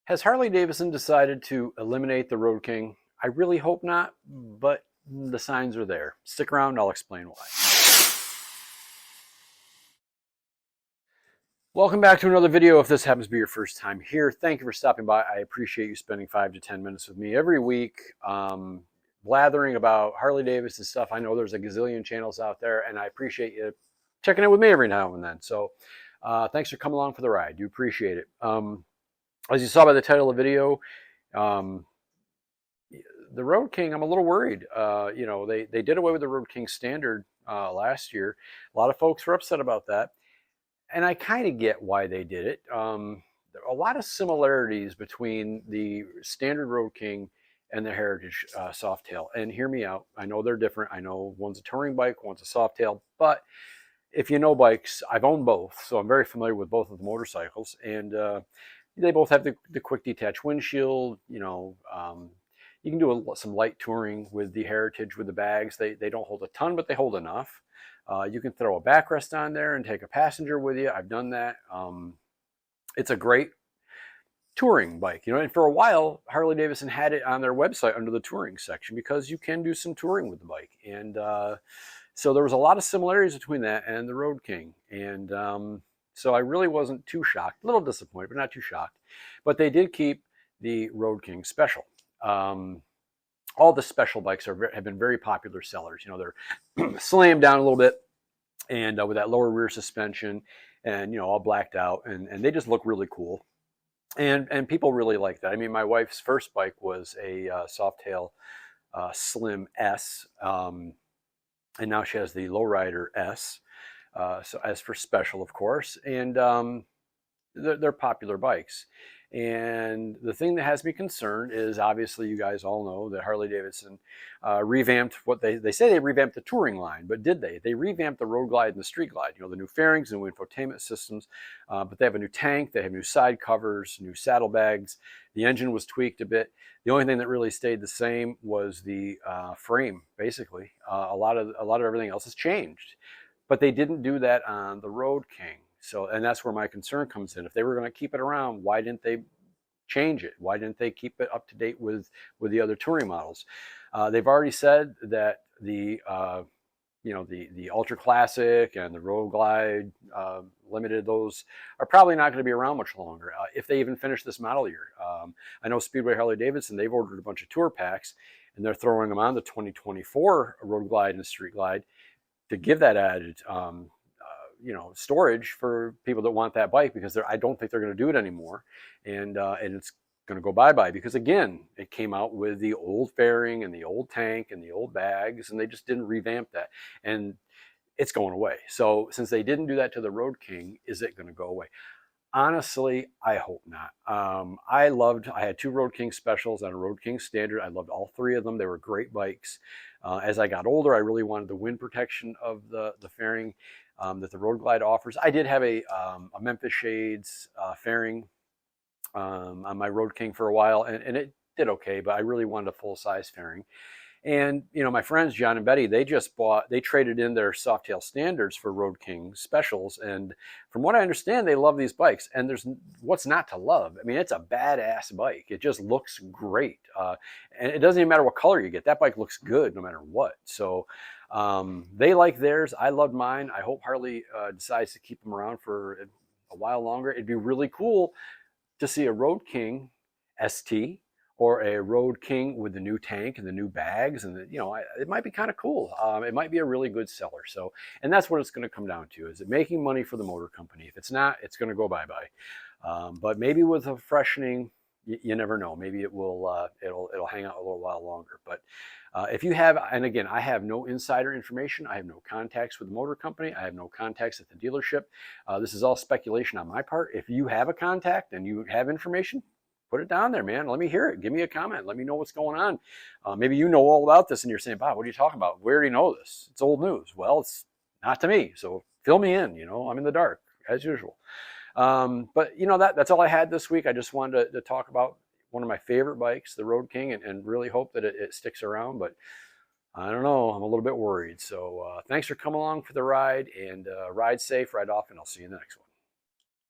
Has Harley-Davidson decided to eliminate the Road King? I really hope not, but the signs are there. Stick around, I'll explain why. Welcome back to another video. If this happens to be your first time here, thank you for stopping by. I appreciate you spending 5 to 10 minutes with me every week, blathering about Harley-Davidson stuff. I know there's a gazillion channels out there, and I appreciate you checking in with me every now and then. So thanks for coming along for the ride. Do appreciate it. As you saw by the title of the video, the Road King, I'm a little worried. They did away with the Road King standard last year. A lot of folks were upset about that. And I kind of get why they did it. There are a lot of similarities between the standard Road King and the Heritage Softail. And hear me out. I know they're different. I know one's a touring bike, one's a Softail. But if you know bikes, I've owned both. So I'm very familiar with both of the motorcycles. And they both have the quick detach windshield. You can do some light touring with the Heritage with the bags. They don't hold a ton, but they hold enough. You can throw a backrest on there and take a passenger with you. I've done that. It's a great touring bike, and for a while, Harley-Davidson had it on their website under the touring section because you can do some touring with the bike. And so there was a lot of similarities between that and the Road King. And so I really wasn't too shocked, a little disappointed, but not too shocked. But they did keep the Road King special. All the special bikes have been very popular sellers. They're slammed down a little bit and with that lower rear suspension and, all blacked out. And they just look really cool. And people really like that. I mean, my wife's first bike was a Softail Slim S. And now she has the Lowrider S. So as for special, of course. And they're popular bikes. And the thing that has me concerned is, obviously, you guys all know that Harley-Davidson revamped what they say they revamped the touring line, but did they? They revamped the Road Glide and the Street Glide, the new fairings and new infotainment systems, but they have a new tank, they have new side covers, new saddlebags. The engine was tweaked a bit. The only thing that really stayed the same was the frame, basically. A lot of everything else has changed, but they didn't do that on the Road King. So, and that's where my concern comes in. If they were going to keep it around, why didn't they change it? Why didn't they keep it up to date with the other touring models? They've already said that the Ultra Classic and the Road Glide Limited, those are probably not going to be around much longer, if they even finish this model year. I know Speedway Harley-Davidson, they've ordered a bunch of tour packs, and they're throwing them on the 2024 Road Glide and Street Glide to give that added storage for people that want that bike, because I don't think they're going to do it anymore. And it's going to go bye-bye because, again, it came out with the old fairing and the old tank and the old bags, and they just didn't revamp that. And it's going away. So since they didn't do that to the Road King, is it going to go away? Honestly, I hope not. I had 2 Road King specials and a Road King standard. I loved all 3 of them. They were great bikes. As I got older, I really wanted the wind protection of the fairing that the Road Glide offers. I did have a Memphis Shades fairing on my Road King for a while, and it did okay, but I really wanted a full-size fairing. And, my friends, John and Betty, they traded in their Softail standards for Road King specials. And from what I understand, they love these bikes. And there's what's not to love. I mean, it's a badass bike. It just looks great. And it doesn't even matter what color you get. That bike looks good no matter what. So they like theirs. I loved mine. I hope Harley decides to keep them around for a while longer. It'd be really cool to see a Road King ST or a Road King with the new tank and the new bags, and it might be kind of cool. It might be a really good seller. So, and that's what it's going to come down to: is it making money for the motor company? If it's not, it's going to go bye-bye. But maybe with a freshening, you never know. Maybe it will. It'll hang out a little while longer. But if you have, and again, I have no insider information. I have no contacts with the motor company. I have no contacts at the dealership. This is all speculation on my part. If you have a contact and you have information, put it down there, man. Let me hear it. Give me a comment. Let me know what's going on. Maybe you know all about this and you're saying, Bob, what are you talking about? We already know this. It's old news. Well, it's not to me. So fill me in. I'm in the dark as usual. But that's all I had this week. I just wanted to talk about one of my favorite bikes, the Road King, and really hope that it sticks around. But I don't know. I'm a little bit worried. So thanks for coming along for the ride, and ride safe, ride off, and I'll see you in the next one.